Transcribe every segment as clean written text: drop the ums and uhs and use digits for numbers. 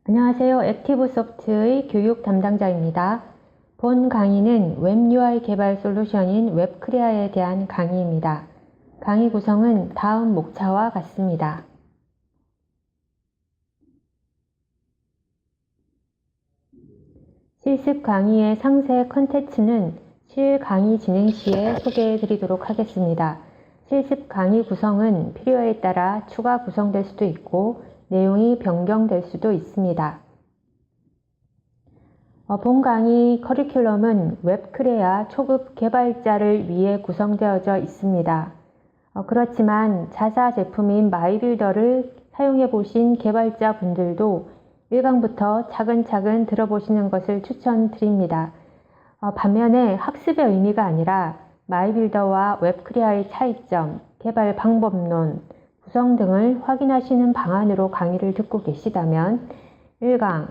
안녕하세요. 액티브소프트의 교육 담당자입니다. 본 강의는 웹 UI 개발 솔루션인 웹크레아에 대한 강의입니다. 강의 구성은 다음 목차와 같습니다. 실습 강의의 상세 컨텐츠는 실강의 진행 시에 소개해 드리도록 하겠습니다. 실습 강의 구성은 필요에 따라 추가 구성될 수도 있고 내용이 변경될 수도 있습니다. 본 강의 커리큘럼은 웹크레아 초급 개발자를 위해 구성되어져 있습니다. 그렇지만 자사 제품인 마이빌더를 사용해 보신 개발자분들도 1강부터 차근차근 들어보시는 것을 추천드립니다. 반면에 학습의 의미가 아니라 마이빌더와 웹크레아의 차이점, 개발 방법론, 구성 등을 확인하시는 방안으로 강의를 듣고 계시다면 1강,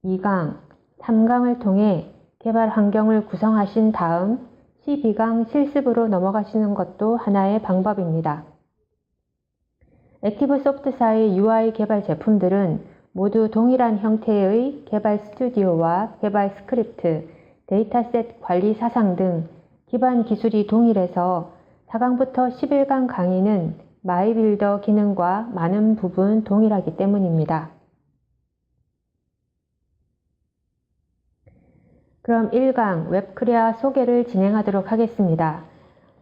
2강, 3강을 통해 개발 환경을 구성하신 다음 12강 실습으로 넘어가시는 것도 하나의 방법입니다. 액티브소프트사의 UI 개발 제품들은 모두 동일한 형태의 개발 스튜디오와 개발 스크립트, 데이터셋 관리 사상 등 기반 기술이 동일해서 4강부터 11강 강의는 마이빌더 기능과 많은 부분 동일하기 때문입니다. 그럼 1강 웹크레아 소개를 진행하도록 하겠습니다.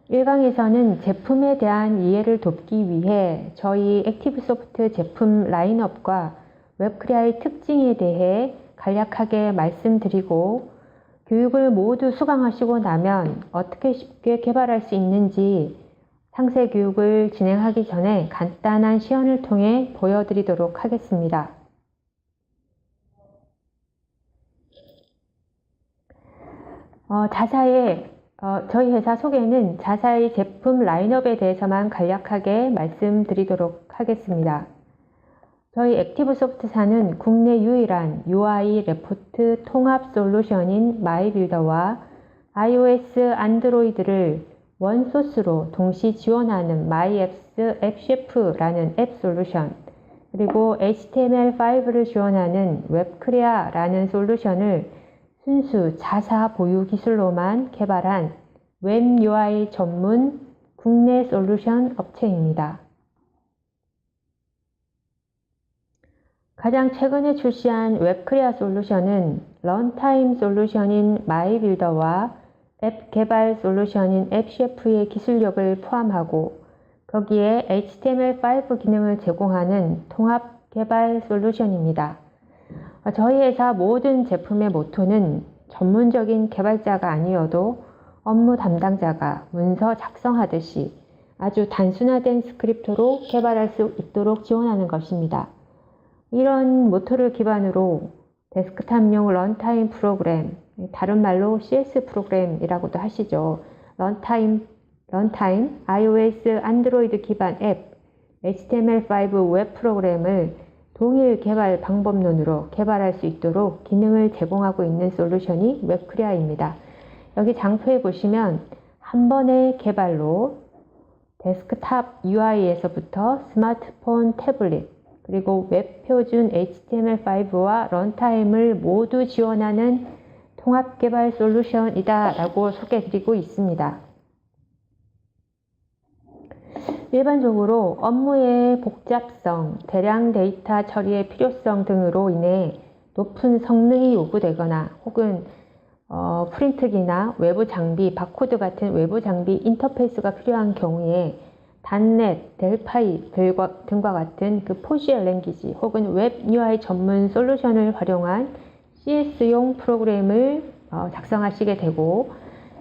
1강에서는 제품에 대한 이해를 돕기 위해 저희 액티브소프트 제품 라인업과 웹크레아의 특징에 대해 간략하게 말씀드리고 교육을 모두 수강하시고 나면 어떻게 쉽게 개발할 수 있는지 상세 교육을 진행하기 전에 간단한 시연을 통해 보여드리도록 하겠습니다. 저희 회사 소개는 자사의 제품 라인업에 대해서만 간략하게 말씀드리도록 하겠습니다. 저희 액티브소프트사는 국내 유일한 UI 레포트 통합 솔루션인 마이빌더와 iOS, 안드로이드를 원소스로 동시 지원하는 마이앱스 앱셰프라는 앱 솔루션, 그리고 HTML5를 지원하는 웹크레아라는 솔루션을 순수 자사 보유 기술로만 개발한 웹 UI 전문 국내 솔루션 업체입니다. 가장 최근에 출시한 웹크레아 솔루션은 런타임 솔루션인 마이빌더와 앱 개발 솔루션인 앱셰프의 기술력을 포함하고 거기에 HTML5 기능을 제공하는 통합 개발 솔루션입니다. 저희 회사 모든 제품의 모토는 전문적인 개발자가 아니어도 업무 담당자가 문서 작성하듯이 아주 단순화된 스크립트로 개발할 수 있도록 지원하는 것입니다. 이런 모토를 기반으로 데스크탑용 런타임 프로그램, 다른 말로 CS 프로그램이라고도 하시죠. 런타임, iOS, 안드로이드 기반 앱, HTML5 웹 프로그램을 동일 개발 방법론으로 개발할 수 있도록 기능을 제공하고 있는 솔루션이 웹크레아입니다. 여기 장표에 보시면 한 번의 개발로 데스크탑 UI에서부터 스마트폰, 태블릿, 그리고 웹 표준 HTML5와 런타임을 모두 지원하는 통합 개발 솔루션이다 라고 소개해드리고 있습니다. 일반적으로 업무의 복잡성, 대량 데이터 처리의 필요성 등으로 인해 높은 성능이 요구되거나 혹은 프린트기나 외부 장비, 바코드 같은 외부 장비 인터페이스가 필요한 경우에 단넷, 델파이 등과 같은 그 포지얼 랭귀지 혹은 웹 UI 전문 솔루션을 활용한 CS용 프로그램을 작성하시게 되고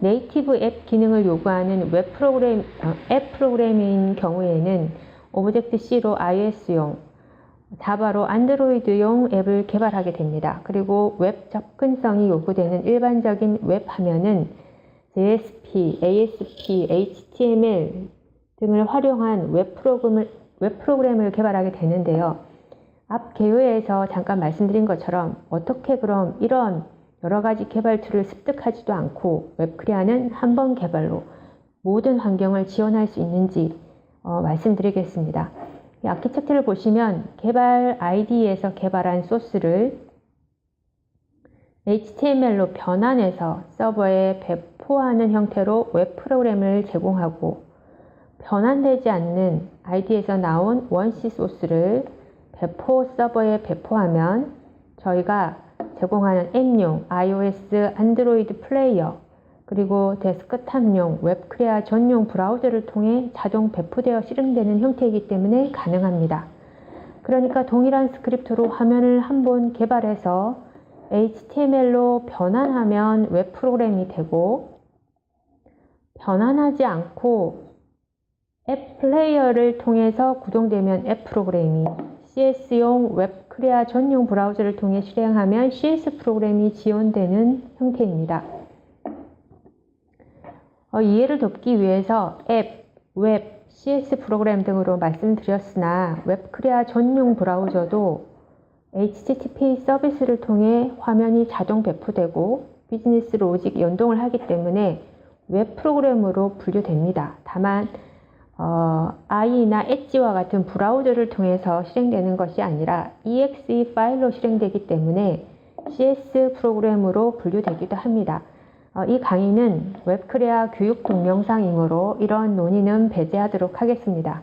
네이티브 앱 기능을 요구하는 웹 프로그램, 앱 프로그램인 경우에는 오브젝트-C로 iOS용, 자바로 안드로이드용 앱을 개발하게 됩니다. 그리고 웹 접근성이 요구되는 일반적인 웹 화면은 JSP, ASP, HTML 등을 활용한 웹 프로그램을 개발하게 되는데요. 앞 개요에서 잠깐 말씀드린 것처럼 어떻게 그럼 이런 여러 가지 개발 툴을 습득하지도 않고 웹크레아는 한 번 개발로 모든 환경을 지원할 수 있는지 말씀드리겠습니다. 이 아키텍처를 보시면 개발 IDE에서 개발한 소스를 HTML로 변환해서 서버에 배포하는 형태로 웹 프로그램을 제공하고, 변환되지 않는 IDE에서 나온 원C 소스를 배포 서버에 배포하면 저희가 제공하는 앱용 iOS, 안드로이드 플레이어, 그리고 데스크탑용 웹크레아 전용 브라우저를 통해 자동 배포되어 실행되는 형태이기 때문에 가능합니다. 그러니까 동일한 스크립트로 화면을 한번 개발해서 HTML로 변환하면 웹 프로그램이 되고, 변환하지 않고 앱 플레이어를 통해서 구동되면 앱 프로그램이, CS용 웹크레아 전용 브라우저를 통해 실행하면 CS 프로그램이 지원되는 형태입니다. 이해를 돕기 위해서 앱, 웹, CS 프로그램 등으로 말씀드렸으나 웹크레아 전용 브라우저도 HTTP 서비스를 통해 화면이 자동 배포되고 비즈니스 로직 연동을 하기 때문에 웹 프로그램으로 분류됩니다. 다만 IE나 엣지와 같은 브라우저를 통해서 실행되는 것이 아니라 exe 파일로 실행되기 때문에 CS 프로그램으로 분류되기도 합니다. 이 강의는 웹크레아 교육 동영상이므로 이러한 논의는 배제하도록 하겠습니다.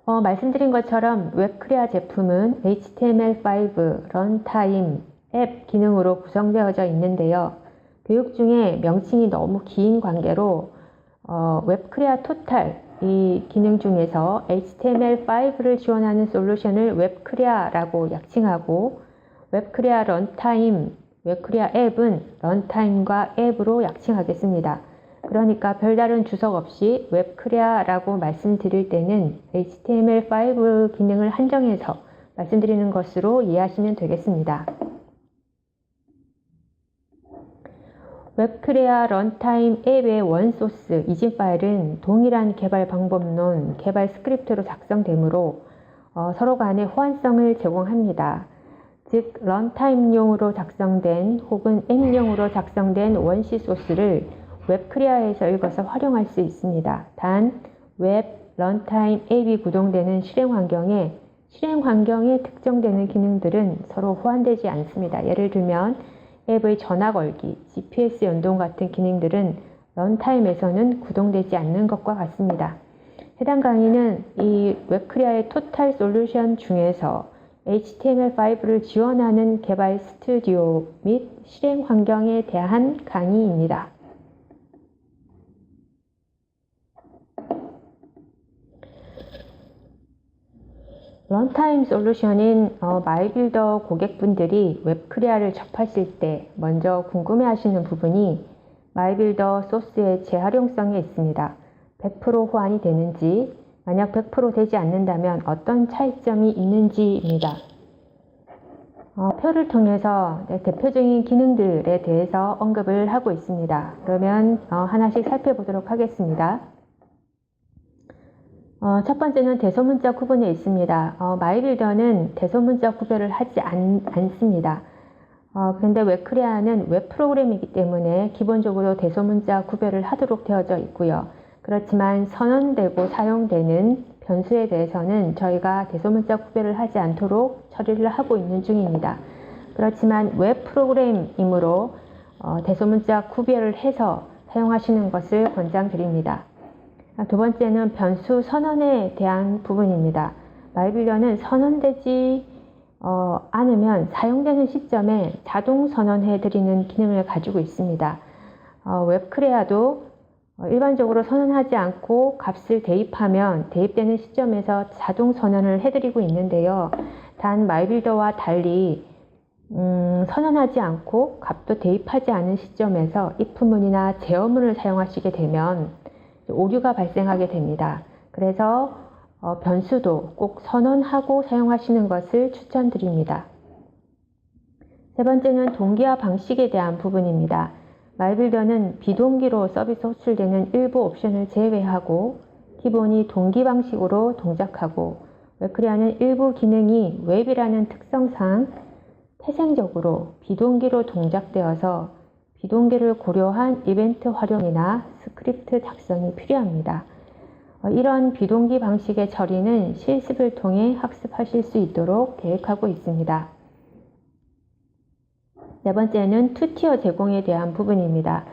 말씀드린 것처럼 웹크레아 제품은 HTML5, 런타임, 앱 기능으로 구성되어져 있는데요. 교육 중에 명칭이 너무 긴 관계로 웹크레아 토탈 이 기능 중에서 HTML5를 지원하는 솔루션을 웹크레아라고 약칭하고, 웹크레아 런타임, 웹크레아 앱은 런타임과 앱으로 약칭하겠습니다. 그러니까 별다른 주석 없이 웹크레아라고 말씀드릴 때는 HTML5 기능을 한정해서 말씀드리는 것으로 이해하시면 되겠습니다. 웹크레아 런타임 앱의 원소스 이진 파일은 동일한 개발 방법론, 개발 스크립트로 작성되므로 서로 간의 호환성을 제공합니다. 즉, 런타임용으로 작성된 혹은 앱용으로 작성된 원C 소스를 웹크레아에서 읽어서 활용할 수 있습니다. 단, 웹, 런타임, 앱이 구동되는 실행 환경에 특정되는 기능들은 서로 호환되지 않습니다. 예를 들면 앱의 전화 걸기, GPS 연동 같은 기능들은 런타임에서는 구동되지 않는 것과 같습니다. 해당 강의는 이 웹크레아의 토탈 솔루션 중에서 HTML5를 지원하는 개발 스튜디오 및 실행 환경에 대한 강의입니다. 런타임 솔루션인 마이빌더 고객분들이 웹크레아를 접하실 때 먼저 궁금해하시는 부분이 마이빌더 소스의 재활용성에 있습니다. 100% 호환이 되는지, 만약 100% 되지 않는다면 어떤 차이점이 있는지입니다. 표를 통해서 대표적인 기능들에 대해서 언급을 하고 있습니다. 그러면 하나씩 살펴보도록 하겠습니다. 첫 번째는 대소문자 구분에 있습니다. 마이빌더는 대소문자 구별을 하지 않습니다. 그런데 웹크레아는 웹 프로그램이기 때문에 기본적으로 대소문자 구별을 하도록 되어져 있고요. 그렇지만 선언되고 사용되는 변수에 대해서는 저희가 대소문자 구별을 하지 않도록 처리를 하고 있는 중입니다. 그렇지만 웹 프로그램이므로 대소문자 구별을 해서 사용하시는 것을 권장드립니다. 두 번째는 변수 선언에 대한 부분입니다. 마이빌더는 선언되지 않으면 사용되는 시점에 자동 선언해드리는 기능을 가지고 있습니다. 웹크레아도 일반적으로 선언하지 않고 값을 대입하면 대입되는 시점에서 자동 선언을 해드리고 있는데요. 단 마이빌더와 달리 선언하지 않고 값도 대입하지 않은 시점에서 if문이나 제어문을 사용하시게 되면 오류가 발생하게 됩니다. 그래서 변수도 꼭 선언하고 사용하시는 것을 추천드립니다. 세 번째는 동기화 방식에 대한 부분입니다. 마이빌더는 비동기로 서비스 호출되는 일부 옵션을 제외하고 기본이 동기 방식으로 동작하고, 웹크레아는 일부 기능이 웹이라는 특성상 태생적으로 비동기로 동작되어서 비동기를 고려한 이벤트 활용이나 스크립트 작성이 필요합니다. 이런 비동기 방식의 처리는 실습을 통해 학습하실 수 있도록 계획하고 있습니다. 네 번째는 투티어 제공에 대한 부분입니다.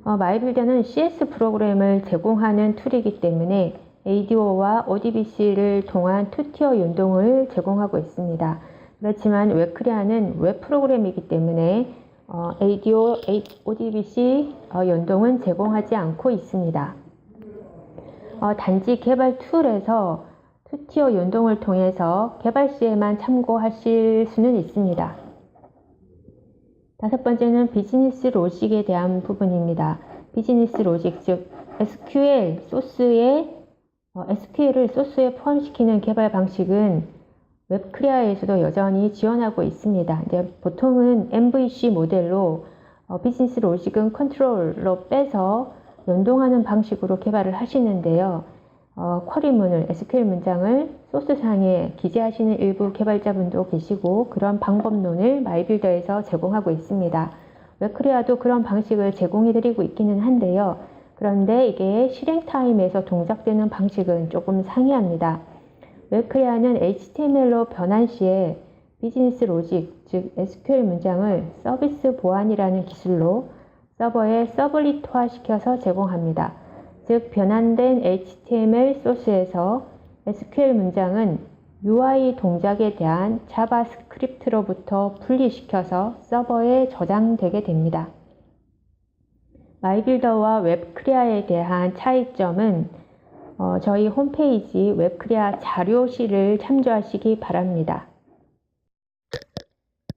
마이빌더는 CS 프로그램을 제공하는 툴이기 때문에 ADO와 ODBC를 통한 투티어 연동을 제공하고 있습니다. 그렇지만 웹크리아는 웹 프로그램이기 때문에 ADO, ODBC 연동은 제공하지 않고 있습니다. 단지 개발 툴에서 투티어 연동을 통해서 개발 시에만 참고하실 수는 있습니다. 다섯 번째는 비즈니스 로직에 대한 부분입니다. 비즈니스 로직, 즉 SQL을 소스에 포함시키는 개발 방식은 웹크리아에서도 여전히 지원하고 있습니다. 보통은 MVC 모델로 비즈니스 로직은 컨트롤러 빼서 연동하는 방식으로 개발을 하시는데요. 쿼리문을, SQL 문장을 소스상에 기재하시는 일부 개발자분도 계시고 그런 방법론을 마이빌더에서 제공하고 있습니다. 웹크리아도 그런 방식을 제공해드리고 있기는 한데요. 그런데 이게 실행 타임에서 동작되는 방식은 조금 상이합니다. 웹크리아는 HTML로 변환 시에 비즈니스 로직, 즉 SQL 문장을 서비스 보안이라는 기술로 서버에 서블릿화 시켜서 제공합니다. 즉 변환된 HTML 소스에서 SQL 문장은 UI 동작에 대한 자바스크립트로부터 분리시켜서 서버에 저장되게 됩니다. 마이빌더와 웹크리아에 대한 차이점은 저희 홈페이지 웹크리아 자료실을 참조하시기 바랍니다.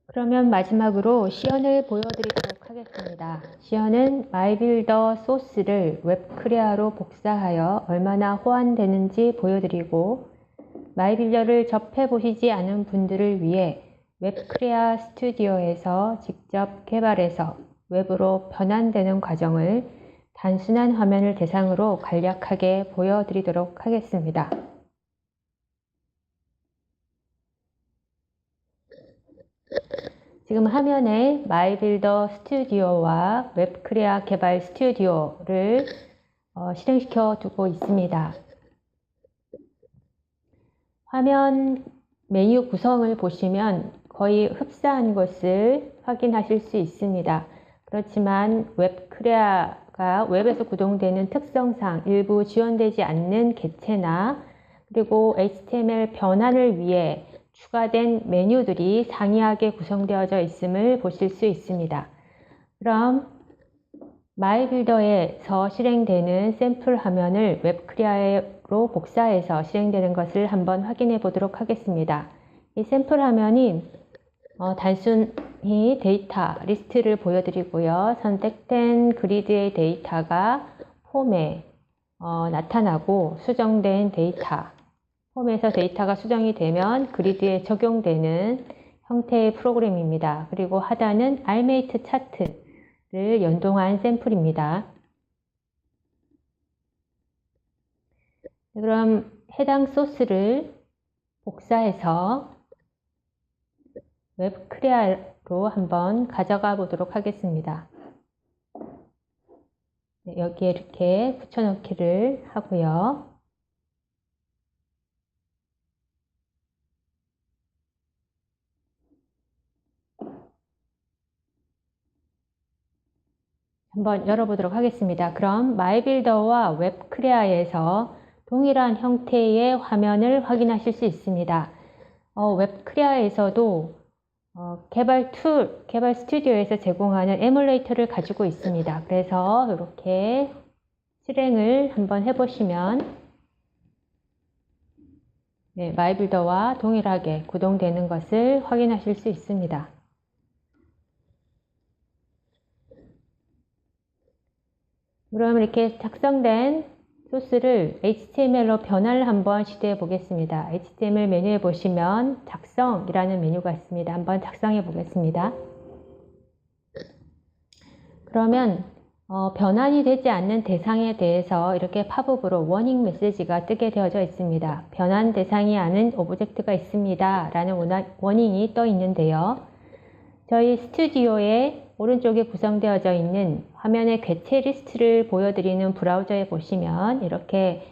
그러면 마지막으로 시연을 보여드리도록 하겠습니다. 시연은 마이빌더 소스를 웹크리아로 복사하여 얼마나 호환되는지 보여드리고 마이빌더를 접해보시지 않은 분들을 위해 웹크리아 스튜디오에서 직접 개발해서 웹으로 변환되는 과정을 단순한 화면을 대상으로 간략하게 보여드리도록 하겠습니다. 지금 화면에 마이빌더 스튜디오와 웹크리아 개발 스튜디오를 실행시켜 두고 있습니다. 화면 메뉴 구성을 보시면 거의 흡사한 것을 확인하실 수 있습니다. 그렇지만 웹크리아가 웹에서 구동되는 특성상 일부 지원되지 않는 객체나 그리고 HTML 변환을 위해 추가된 메뉴들이 상이하게 구성되어져 있음을 보실 수 있습니다. 그럼 마이빌더에서 실행되는 샘플 화면을 웹크리아로 복사해서 실행되는 것을 한번 확인해 보도록 하겠습니다. 이 샘플 화면이 단순히 데이터 리스트를 보여드리고요. 선택된 그리드의 데이터가 폼에 나타나고 수정된 데이터, 폼에서 데이터가 수정이 되면 그리드에 적용되는 형태의 프로그램입니다. 그리고 하단은 알메이트 차트를 연동한 샘플입니다. 그럼 해당 소스를 복사해서 웹크리아로 한번 가져가 보도록 하겠습니다. 여기에 이렇게 붙여넣기를 하고요. 한번 열어보도록 하겠습니다. 그럼 마이빌더와 웹크리아에서 동일한 형태의 화면을 확인하실 수 있습니다. 웹크리아에서도 개발 스튜디오에서 제공하는 에뮬레이터를 가지고 있습니다. 그래서 이렇게 실행을 한번 해보시면 마이빌더와 동일하게 구동되는 것을 확인하실 수 있습니다. 그럼 이렇게 작성된 소스를 HTML로 변화를 한번 시도해 보겠습니다. HTML 메뉴에 보시면 작성이라는 메뉴가 있습니다. 한번 작성해 보겠습니다. 그러면 변환이 되지 않는 대상에 대해서 이렇게 팝업으로 워닝 메시지가 뜨게 되어져 있습니다. 변환 대상이 아닌 오브젝트가 있습니다. 라는 워닝이 떠 있는데요. 저희 스튜디오의 오른쪽에 구성되어져 있는 화면의 객체 리스트를 보여드리는 브라우저에 보시면 이렇게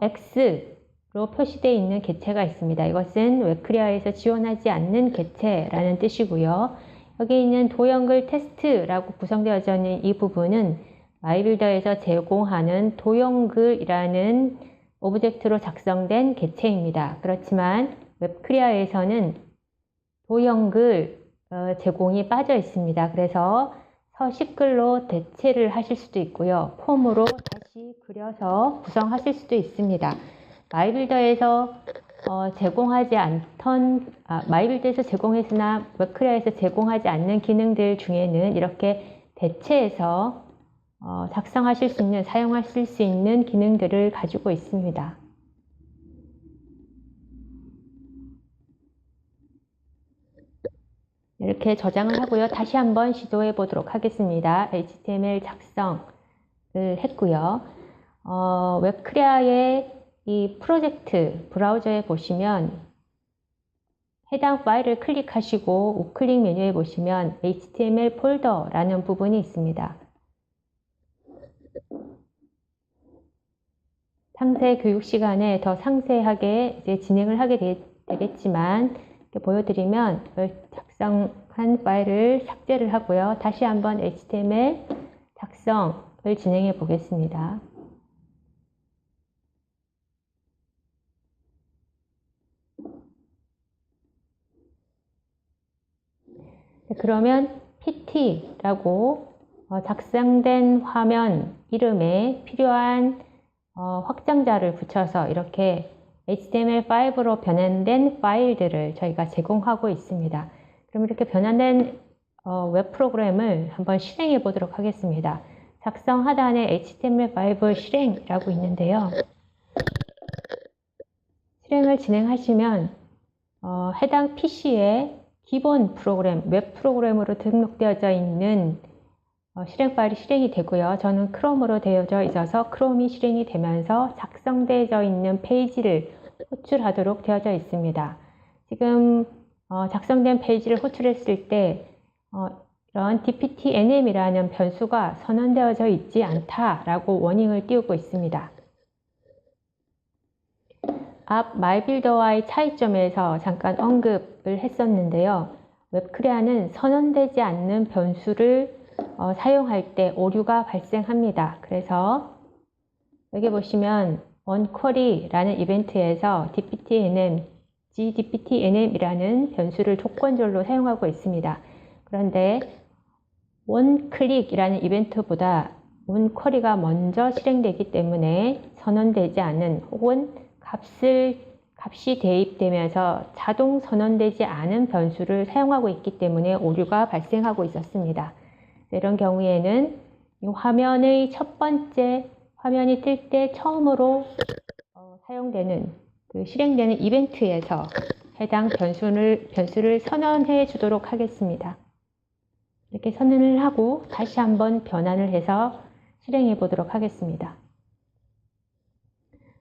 X로 표시되어 있는 객체가 있습니다. 이것은 웹크리아에서 지원하지 않는 객체라는 뜻이고요. 여기 있는 도형글 테스트라고 구성되어져 있는 이 부분은 마이빌더에서 제공하는 도형글이라는 오브젝트로 작성된 객체입니다. 그렇지만 웹크리아에서는 도형글 제공이 빠져 있습니다. 그래서 서식글로 대체를 하실 수도 있고요. 폼으로 다시 그려서 구성하실 수도 있습니다. 마이빌더에서 제공하지 않던 마이빌드에서 제공했으나 웹크리아에서 제공하지 않는 기능들 중에는 이렇게 대체해서 작성하실 수 있는, 사용하실 수 있는 기능들을 가지고 있습니다. 이렇게 저장을 하고요. 다시 한번 시도해 보도록 하겠습니다. HTML 작성을 했고요. 웹크리아의 이 프로젝트 브라우저에 보시면 해당 파일을 클릭하시고 우클릭 메뉴에 보시면 HTML 폴더라는 부분이 있습니다. 상세 교육 시간에 더 상세하게 이제 진행을 하게 되겠지만 이렇게 보여드리면 작성한 파일을 삭제를 하고요. 다시 한번 HTML 작성을 진행해 보겠습니다. 그러면 PT라고 작성된 화면 이름에 필요한 확장자를 붙여서 이렇게 HTML5로 변환된 파일들을 저희가 제공하고 있습니다. 그럼 이렇게 변환된 웹 프로그램을 한번 실행해 보도록 하겠습니다. 작성 하단에 HTML5 실행이라고 있는데요. 실행을 진행하시면 해당 PC에 기본 프로그램, 웹 프로그램으로 등록되어져 있는 실행 파일이 실행이 되고요. 저는 크롬으로 되어져 있어서 크롬이 실행이 되면서 작성되어져 있는 페이지를 호출하도록 되어져 있습니다. 지금 작성된 페이지를 호출했을 때 이런 dptnm이라는 변수가 선언되어져 있지 않다라고 워닝을 띄우고 있습니다. 앞 마이빌더와의 차이점에서 잠깐 언급을 했었는데요. 웹크리아는 선언되지 않는 변수를 사용할 때 오류가 발생합니다. 그래서 여기 보시면 onQuery라는 이벤트에서 dptnm, gdptnm이라는 변수를 조건절로 사용하고 있습니다. 그런데 onClick이라는 이벤트보다 onQuery가 먼저 실행되기 때문에 선언되지 않은 혹은 값이 대입되면서 자동 선언되지 않은 변수를 사용하고 있기 때문에 오류가 발생하고 있었습니다. 이런 경우에는 이 화면의 첫 번째 화면이 뜰 때 처음으로 사용되는 실행되는 이벤트에서 해당 변수를 선언해 주도록 하겠습니다. 이렇게 선언을 하고 다시 한번 변환을 해서 실행해 보도록 하겠습니다.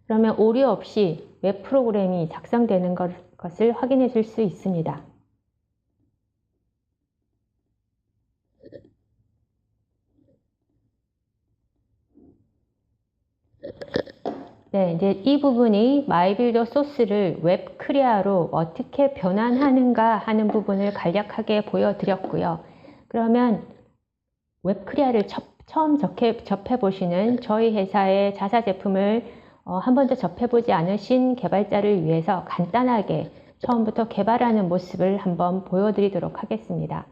그러면 오류 없이 웹 프로그램이 작성되는 것을 확인해 줄 수 있습니다. 네, 이제 이 부분이 마이빌더 소스를 웹크리아로 어떻게 변환하는가 하는 부분을 간략하게 보여드렸고요. 그러면 웹크리아를 처음 접해보시는 저희 회사의 자사 제품을 한 번도 접해보지 않으신 개발자를 위해서 간단하게 처음부터 개발하는 모습을 한번 보여드리도록 하겠습니다.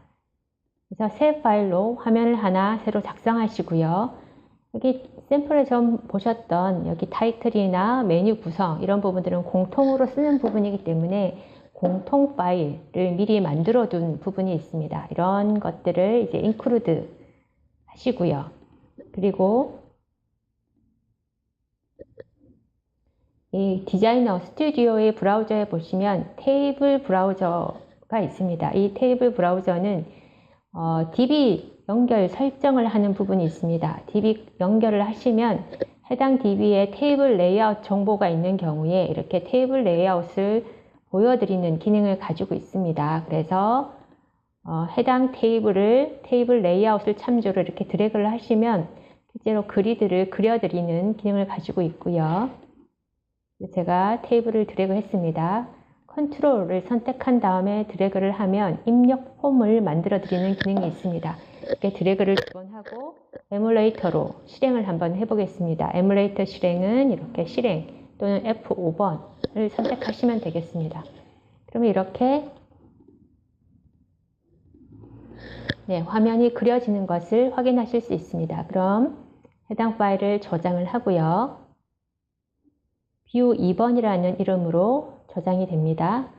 그래서 새 파일로 화면을 하나 새로 작성하시고요. 여기 샘플에 좀 보셨던 여기 타이틀이나 메뉴 구성 이런 부분들은 공통으로 쓰는 부분이기 때문에 공통 파일을 미리 만들어 둔 부분이 있습니다. 이런 것들을 이제 include 하시고요. 그리고 이 디자이너 스튜디오의 브라우저에 보시면 테이블 브라우저가 있습니다. 이 테이블 브라우저는 DB 연결 설정을 하는 부분이 있습니다. DB 연결을 하시면 해당 DB에 테이블 레이아웃 정보가 있는 경우에 이렇게 테이블 레이아웃을 보여드리는 기능을 가지고 있습니다. 그래서 해당 테이블 레이아웃을 참조로 이렇게 드래그를 하시면 실제로 그리드를 그려드리는 기능을 가지고 있고요. 제가 테이블을 드래그 했습니다. 컨트롤을 선택한 다음에 드래그를 하면 입력 폼을 만들어 드리는 기능이 있습니다. 이렇게 드래그를 2번 하고 에뮬레이터로 실행을 한번 해보겠습니다. 에뮬레이터 실행은 이렇게 실행 또는 F5번을 선택하시면 되겠습니다. 그러면 이렇게 화면이 그려지는 것을 확인하실 수 있습니다. 그럼 해당 파일을 저장을 하고요. 뷰 2번이라는 이름으로 저장이 됩니다.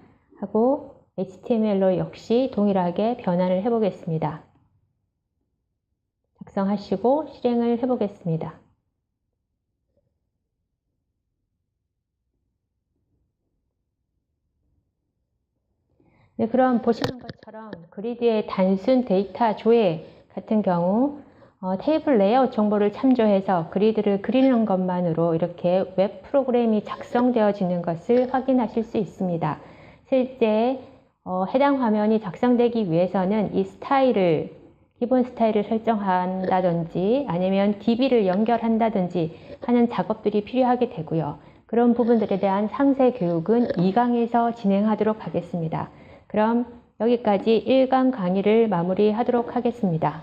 하고 HTML로 역시 동일하게 변환을 해보겠습니다. 작성하시고 실행을 해보겠습니다. 네, 그럼 보시는 것처럼 그리드의 단순 데이터 조회 같은 경우 테이블 레이아웃 정보를 참조해서 그리드를 그리는 것만으로 이렇게 웹 프로그램이 작성되어지는 것을 확인하실 수 있습니다. 실제 해당 화면이 작성되기 위해서는 이 스타일을 기본 스타일을 설정한다든지 아니면 DB를 연결한다든지 하는 작업들이 필요하게 되고요. 그런 부분들에 대한 상세 교육은 2강에서 진행하도록 하겠습니다. 그럼 여기까지 1강 강의를 마무리하도록 하겠습니다.